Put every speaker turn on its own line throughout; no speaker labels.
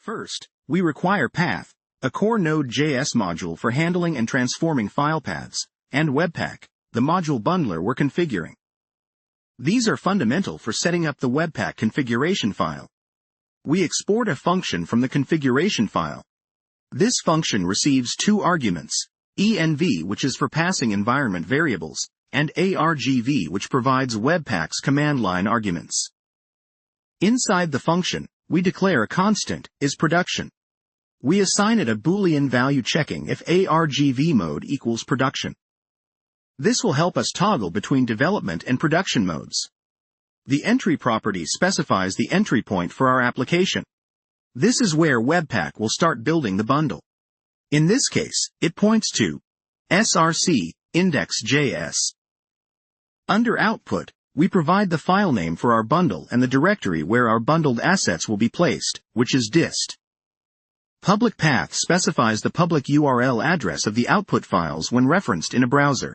First, we require Path, a core Node.js module for handling and transforming file paths, and Webpack, the module bundler we're configuring. These are fundamental for setting up the Webpack configuration file. We export a function from the configuration file. This function receives two arguments, env, which is for passing environment variables, and argv, which provides Webpack's command line arguments. Inside the function, we declare a constant, isProduction. We assign it a Boolean value checking if argv mode equals production. This will help us toggle between development and production modes. The entry property specifies the entry point for our application. This is where Webpack will start building the bundle. In this case, it points to src index.js. Under output, we provide the file name for our bundle and the directory where our bundled assets will be placed, which is dist. Public path specifies the public URL address of the output files when referenced in a browser.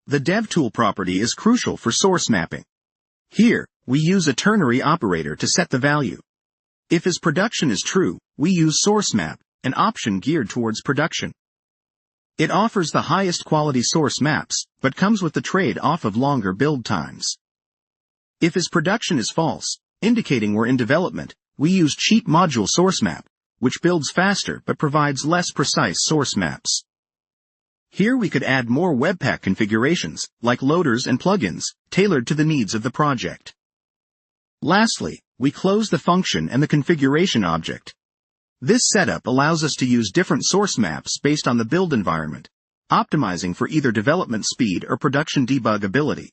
The DevTool property is crucial for source mapping. Here, we use a ternary operator to set the value. If isProduction is true, we use sourceMap, an option geared towards production. It offers the highest quality source maps, but comes with the trade-off of longer build times. If isProduction is false, indicating we're in development, we use cheap module sourceMap, which builds faster but provides less precise source maps. Here we could add more Webpack configurations, like loaders and plugins, tailored to the needs of the project. Lastly, we close the function and the configuration object. This setup allows us to use different source maps based on the build environment, optimizing for either development speed or production debugability.